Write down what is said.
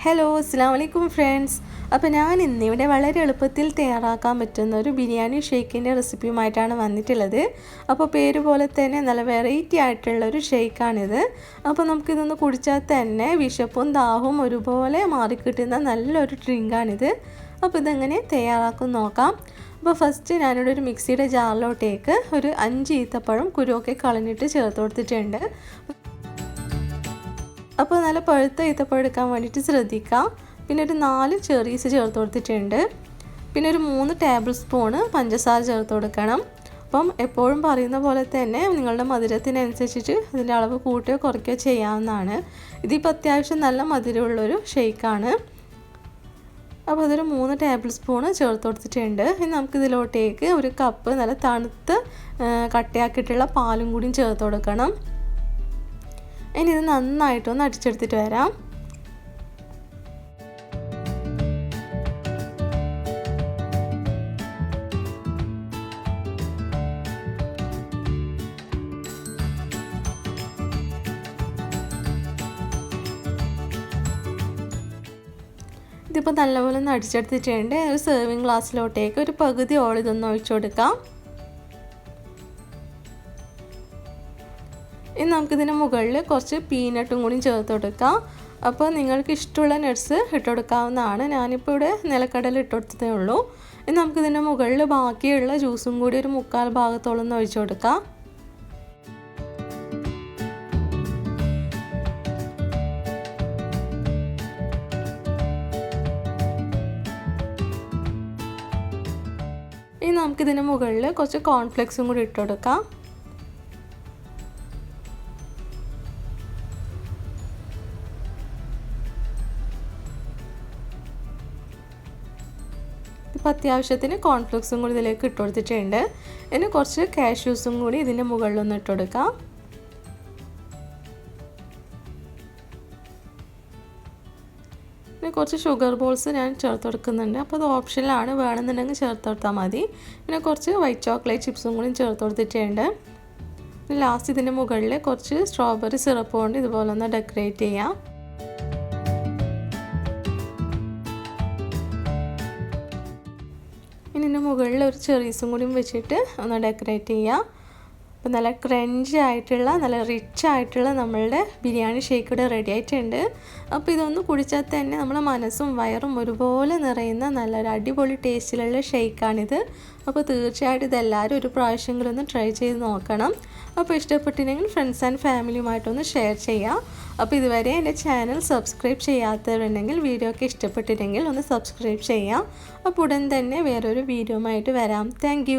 Hello അസ്സലാമു അലൈക്കും friends. അപ്പോൾ ഞാൻ ഇന്നിവിടെ വളരെ എളുപ്പത്തിൽ തയ്യാറാക്കാൻ പറ്റുന്ന ഒരു ബിരിയാണി ഷേക്കിൻ്റെ റെസിപ്പിയുമായിട്ടാണ് വന്നിട്ടുള്ളത്. അപ്പോൾ പേര് പോലെ തന്നെ നല്ല വെറൈറ്റി ആയിട്ടുള്ളൊരു ഷേക്കാണിത്. അപ്പോൾ നമുക്കിതൊന്ന് കുടിച്ചാൽ തന്നെ വിശപ്പും ദാഹവും ഒരുപോലെ മാറിക്കിട്ടുന്ന നല്ലൊരു ഡ്രിങ്കാണിത്. അപ്പോൾ ഇതെങ്ങനെ തയ്യാറാക്കും നോക്കാം. അപ്പോൾ ഫസ്റ്റ് ഞാനിവിടെ ഒരു മിക്സിയുടെ ജാറിലോട്ടേക്ക് ഒരു 5 ഈത്തപ്പഴം കുരുവൊക്കെ കളഞ്ഞിട്ട് ചേർത്ത് കൊടുത്തിട്ടുണ്ട്. അപ്പോൾ നല്ല പഴുത്ത ഈത്തപ്പഴം എടുക്കാൻ വേണ്ടിയിട്ട് ശ്രദ്ധിക്കാം. പിന്നെ ഒരു 4 ചെറീസ് ചേർത്ത് കൊടുത്തിട്ടുണ്ട്. പിന്നെ ഒരു 3 ടേബിൾ സ്പൂണ് പഞ്ചസാര ചേർത്ത് കൊടുക്കണം. അപ്പം എപ്പോഴും പറയുന്ന പോലെ തന്നെ നിങ്ങളുടെ മധുരത്തിനനുസരിച്ചിട്ട് ഇതിൻ്റെ അളവ് കൂട്ടുകയോ കുറയ്ക്കുകയോ ചെയ്യാവുന്നതാണ്. ഇതിപ്പോൾ അത്യാവശ്യം നല്ല മധുരമുള്ളൊരു ഷേക്കാണ്. അപ്പോൾ അതൊരു 3 ടേബിൾ സ്പൂണ് ചേർത്ത് കൊടുത്തിട്ടുണ്ട്. ഇനി നമുക്കിതിലോട്ടേക്ക് ഒരു കപ്പ് നല്ല തണുത്ത് കട്ടയാക്കിയിട്ടുള്ള പാലും കൂടിയും ചേർത്ത് കൊടുക്കണം. ഇനി ഇത് നന്നായിട്ടൊന്ന് അടിച്ചെടുത്തിട്ട് വരാം. ഇതിപ്പോൾ നല്ലപോലെ ഒന്ന് അടിച്ചെടുത്തിട്ടുണ്ട്. ഒരു സെർവിങ് ഗ്ലാസ്സിലോട്ടേക്ക് ഒരു പകുതിയോളം ഇതൊന്ന് ഒഴിച്ചു കൊടുക്കാം. ഇനി നമുക്കിതിന് മുകളിൽ കുറച്ച് പീനട്ടും കൂടി ചേർത്ത് കൊടുക്കാം. അപ്പോൾ നിങ്ങൾക്ക് ഇഷ്ടമുള്ള നട്ട്സ് ഇട്ട് കൊടുക്കാവുന്നതാണ്. ഞാനിപ്പോൾ ഇവിടെ നിലക്കടല ഇട്ട് കൊടുത്തതേ ഉള്ളൂ. ഇനി നമുക്കിതിൻ്റെ മുകളിൽ ബാക്കിയുള്ള ജ്യൂസും കൂടി ഒരു 3/4 ഭാഗത്തോളം ഒന്ന് ഒഴിച്ചു കൊടുക്കാം. ഇനി നമുക്കിതിന് മുകളിൽ കുറച്ച് കോൺഫ്ലെക്സും കൂടി ഇട്ട് കൊടുക്കാം. ഇപ്പോൾ അത്യാവശ്യത്തിന് കോൺഫ്ലെക്സും കൂടി ഇതിലേക്ക് ഇട്ട് കൊടുത്തിട്ടുണ്ട്. ഇനി കുറച്ച് കാഷ്യൂസും കൂടി ഇതിൻ്റെ മുകളിലൊന്ന് ഇട്ട് കൊടുക്കാം. പിന്നെ കുറച്ച് ഷുഗർ ബോൾസ് ഞാൻ ചേർത്ത് കൊടുക്കുന്നുണ്ട്. അപ്പോൾ അത് ഓപ്ഷനിലാണ്, വേണമെന്നുണ്ടെങ്കിൽ ചേർത്ത് കൊടുത്താൽ മതി. പിന്നെ കുറച്ച് വൈറ്റ് ചോക്ലേറ്റ് ചിപ്സും കൂടി ചേർത്ത് കൊടുത്തിട്ടുണ്ട്. ലാസ്റ്റ് ഇതിൻ്റെ മുകളിൽ കുറച്ച് സ്ട്രോബെറി സിറപ്പ് കൊണ്ട് ഇതുപോലെ ഒന്ന് ഡെക്കറേറ്റ് ചെയ്യാം. ഇനി ഇതിൻ്റെ മുകളിൽ ഒരു ചെറീസും കൂടി വെച്ചിട്ട് ഒന്ന് ഡെക്കറേറ്റ് ചെയ്യാം. അപ്പോൾ നല്ല ക്രഞ്ചി ആയിട്ടുള്ള നല്ല റിച്ച് ആയിട്ടുള്ള നമ്മളുടെ ബിരിയാണി ഷേക്ക് ഇവിടെ റെഡി ആയിട്ടുണ്ട്. അപ്പോൾ ഇതൊന്ന് കുടിച്ചാൽ തന്നെ നമ്മുടെ മനസ്സും വയറും ഒരുപോലെ നിറയുന്ന നല്ലൊരു അടിപൊളി ടേസ്റ്റിലുള്ള ഷേക്കാണിത്. അപ്പോൾ തീർച്ചയായിട്ടും ഇതെല്ലാവരും ഒരു പ്രാവശ്യമെങ്കിലും ഒന്ന് ട്രൈ ചെയ്ത് നോക്കണം. അപ്പോൾ ഇഷ്ടപ്പെട്ടില്ലെങ്കിൽ ഫ്രണ്ട്സ് ആൻഡ് ഫാമിലിയുമായിട്ടൊന്ന് ഷെയർ ചെയ്യാം. അപ്പോൾ ഇതുവരെ എൻ്റെ ചാനൽ സബ്സ്ക്രൈബ് ചെയ്യാത്തവരുണ്ടെങ്കിൽ വീഡിയോ ഒക്കെ ഇഷ്ടപ്പെട്ടിട്ടുണ്ടെങ്കിൽ ഒന്ന് സബ്സ്ക്രൈബ് ചെയ്യാം. അപ്പോൾ ഉടൻ തന്നെ വേറൊരു വീഡിയോ ആയിട്ട് വരാം. താങ്ക്